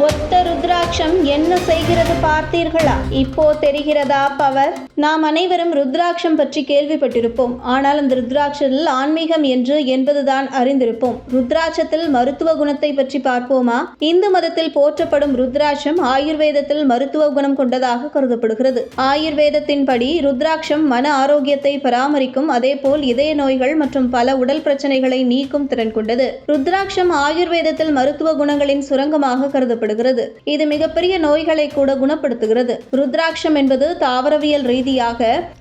ஒத்த ருத்ராட்சம் என்ன செய்கிறது பார்த்தீர்களா? இப்போ தெரிகிறதா பவர்? நாம் அனைவரும் ருத்ராட்சம் பற்றி கேள்விப்பட்டிருப்போம். ஆனால் அந்த ருத்ராட்சத்தில் ஆன்மீகம் என்று என்பதுதான் அறிந்திருப்போம். ருத்ராட்சத்தில் மருத்துவ குணத்தை பற்றி பார்ப்போமா? இந்து மதத்தில் போற்றப்படும் ருத்ராட்சம் ஆயுர்வேதத்தில் மருத்துவ குணம் கொண்டதாக கருதப்படுகிறது. ஆயுர்வேதத்தின் படி ருத்ராட்சம் மன ஆரோக்கியத்தை பராமரிக்கும், அதேபோல் இதய நோய்கள் மற்றும் பல உடல் பிரச்சனைகளை நீக்கும் திறன் கொண்டது. ருத்ராட்சம் ஆயுர்வேதத்தில் மருத்துவ குணங்களின் சுரங்கமாக கருதப்படுகிறது. இது மிகப்பெரிய நோய்களை கூட குணப்படுத்துகிறது. ருத்ராட்சம் என்பது தாவரவியல் ரீதியாக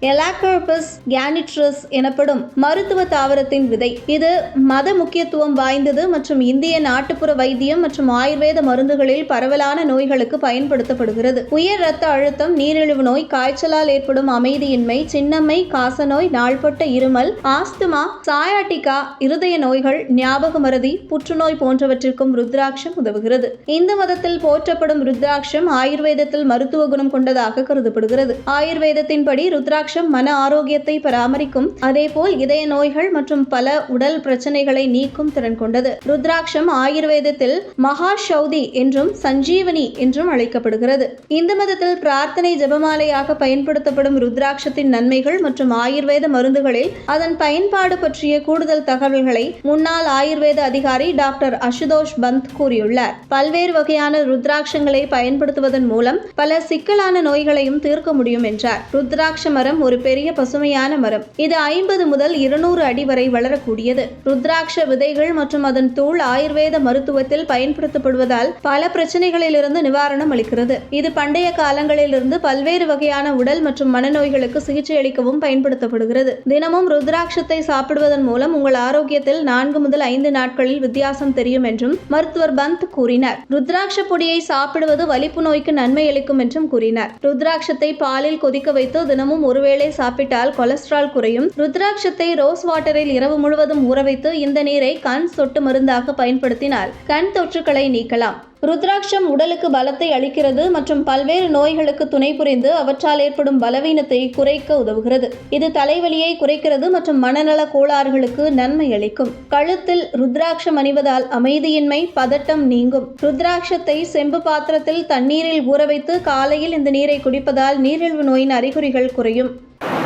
எலாக்கர்பஸ் கேனிட்ரஸ் எனப்படும் மருத்துவ தாவரத்தின் விதை. இது மத முக்கியத்துவம் வாய்ந்தது மற்றும் இந்திய நாட்டுப்புற வைத்தியம் மற்றும் ஆயுர்வேத மருந்துகளில் பரவலான நோய்களுக்கு பயன்படுத்தப்படுகிறது. உயர் இரத்த அழுத்தம், நீரிழிவு நோய், காய்ச்சலால் ஏற்படும் அமைதியின்மை, சின்னம்மை, காசநோய், நாள்பட்ட இருமல், ஆஸ்துமா, சாயாட்டிகா, இருதய நோய்கள், ஞாபக மறதி, புற்றுநோய் போன்றவற்றிற்கும் ருத்ராட்சம் உதவுகிறது. இந்து மதத்தில் போற்றப்படும் ருத்ராட்சம் ஆயுர்வேதத்தில் மருத்துவ குணம் கொண்டதாக கருதப்படுகிறது. ஆயுர்வேதத்தின் படி ருத்ராட்சம் மன ஆரோக்கியத்தை பராமரிக்கும், அதேபோல் இதய நோய்கள் மற்றும் பல உடல் பிரச்சனைகளை நீக்கும் திறன் கொண்டது. ருத்ராட்சம் ஆயுர்வேதத்தில் மகாஷௌதி என்றும் சஞ்சீவனி என்றும் அழைக்கப்படுகிறது. இந்து மதத்தில் பிரார்த்தனை ஜெபமாலையாக பயன்படுத்தப்படும் ருத்ராட்சத்தின் நன்மைகள் மற்றும் ஆயுர்வேத மருந்துகளில் அதன் பயன்பாடு பற்றிய கூடுதல் தகவல்களை முன்னாள் ஆயுர்வேத அதிகாரி டாக்டர் அசுதோஷ் பந்த் கூறியுள்ளார். பல்வேறு வகையான ருத்ராட்சங்களை பயன்படுத்துவதன் மூலம் பல சிக்கலான நோய்களையும் தீர்க்க முடியும் என்றார். ருத்ராட்ச மரம் ஒரு பெரிய பசுமையான மரம். இது 50 முதல் 200 அடி வரை வளரக்கூடியது. ருத்ராட்ச விதைகள் மற்றும் அதன் தூள் ஆயுர்வேத மருத்துவத்தில் பயன்படுத்தப்படுவதால் பல பிரச்சனைகளிலிருந்து நிவாரணம் அளிக்கிறது. இது பண்டைய காலங்களிலிருந்து பல்வேறு வகையான உடல் மற்றும் மனநோய்களுக்கு சிகிச்சை அளிக்கவும் பயன்படுத்தப்படுகிறது. தினமும் ருத்ராட்சத்தை சாப்பிடுவதன் மூலம் உங்கள் ஆரோக்கியத்தில் 4 முதல் 5 நாட்களில் வித்தியாசம் தெரியும் என்றும் மருத்துவர் பந்த் கூறினார். ருத்ராட்ச பொடியை சாப்பிடுவது வலிப்பு நோய்க்கு நன்மை அளிக்கும் என்றும் கூறினார். ருத்ராட்சத்தை பாலில் கொதிக்க வைத்து தினமும் ஒருவேளை சாப்பிட்டால் கொலஸ்ட்ரால் குறையும். ருத்ராட்சத்தை ரோஸ் வாட்டரில் இரவு முழுவதும் ஊற வைத்து இந்த நீரை கண் சொட்டு மருந்தாக பயன்படுத்தினால் கண் தொற்றுக்களை நீக்கலாம். ருத்ராட்சம் உடலுக்கு பலத்தை அளிக்கிறது மற்றும் பல்வேறு நோய்களுக்கு துணை புரிந்து அவற்றால் ஏற்படும் பலவீனத்தை குறைக்க உதவுகிறது. இது தலைவலியை குறைக்கிறது மற்றும் மனநல கோளாறுகளுக்கு நன்மை அளிக்கும். கழுத்தில் ருத்ராட்சம் அணிவதால் அமைதியின்மை, பதட்டம் நீங்கும். ருத்ராட்சத்தை செம்பு பாத்திரத்தில் தண்ணீரில் ஊற வைத்து காலையில் இந்த நீரை குடிப்பதால் நீரிழிவு நோயின் அறிகுறிகள் குறையும்.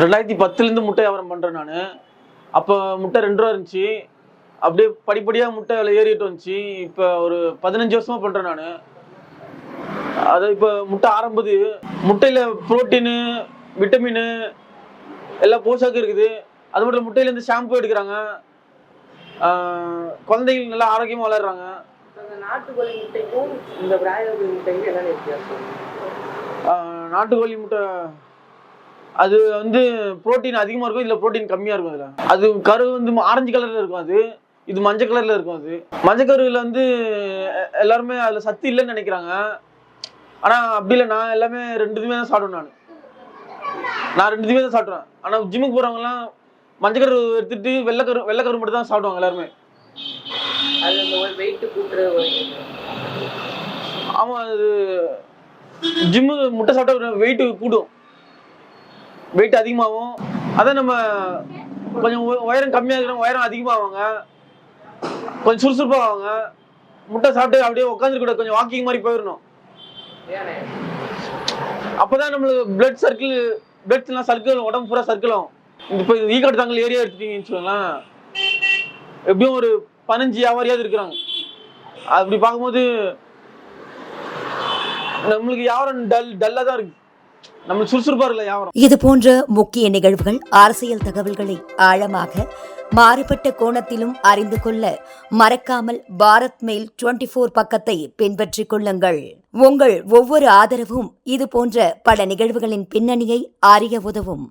2010 முட்டை வியாபாரம் பண்றேன் நான். அப்போ முட்டை 2 ரூபா இருந்துச்சு. அப்படியே படிப்படியாக முட்டை விலை ஏறிட்டு வந்துச்சு. இப்போ ஒரு 15 வருஷமா பண்றேன் நான். அது இப்போ முட்டை ஆரம்பது முட்டையில் புரோட்டீனு, விட்டமின் எல்லாம் போஷாக்கு இருக்குது. அது மட்டும் முட்டையிலேருந்து ஷாம்பு எடுக்கிறாங்க. குழந்தைகள் நல்லா ஆரோக்கியமாக வளர்றாங்க. நாட்டுக்கோழி முட்டைக்கும் இந்த பிராய்லர் முட்டைக்கும் என்ன வித்தியாசம்? நாட்டுக்கோழி முட்டை அது வந்து புரோட்டீன் அதிகமாக இருக்கும், இதில் புரோட்டீன் கம்மியாக இருக்கும். அதில் அது கரு வந்து ஆரஞ்சு கலரில் இருக்கும், அது இது மஞ்சள் கலரில் இருக்கும். அது மஞ்சள் கருவில் வந்து எல்லாருமே அதில் சத்து இல்லைன்னு நினைக்கிறாங்க. ஆனால் அப்படி இல்லை, நான் எல்லாமே 2 தான் சாப்பிடுவேன். நான் 2 தான் சாப்பிடுவேன். ஆனால் ஜிம்முக்கு போகிறவங்கலாம் மஞ்சள் கரு எடுத்துட்டு வெள்ளைக்கரு மட்டும் தான் சாப்பிடுவாங்க எல்லாருமே. அது வெயிட் கூட்டுறது. ஆமாம், அது ஜிம்மு முட்டை சாப்பிட்டா வெயிட்டு கூடும், வெயிட் அதிகமாகும். அதான் நம்ம கொஞ்சம் உயரம் கம்மியாக இருக்கிறவங்க உயரம் அதிகமாகுவாங்க, கொஞ்சம் சுறுசுறுப்பாக ஆவாங்க. முட்டை சாப்பிட்டு அப்படியே உட்காந்துருக்கூட கொஞ்சம் வாக்கிங் மாதிரி போயிடணும். அப்போதான் நம்மளுக்கு பிளட்லாம் சர்க்கிள், உடம்பு பூரா சர்க்கிள் ஆகும். இப்போ ஈக்காட்டு தாங்கல் ஏரியா எடுத்துட்டீங்கன்னு வச்சுக்கோங்களேன், எப்படியும் ஒரு 15 வியாபாரியாவது இருக்கிறாங்க. அப்படி பார்க்கும்போது நம்மளுக்கு வியாபாரம் டல்லாக தான் இருக்கு, நம்ம சுறுசுறுப்பா இருக்கல வியாபாரம். இது போன்ற முக்கிய நிகழ்வுகள், அரசியல் தகவல்களை ஆழமாக மாறுபட்ட கோணத்திலும் அறிந்து கொள்ள மறக்காமல் பாரத் மெயில் 24 பக்கத்தை பின்பற்றிக் கொள்ளுங்கள். உங்கள் ஒவ்வொரு ஆதரவும் இது போன்ற பல நிகழ்வுகளின் பின்னணியை அறிய உதவும்.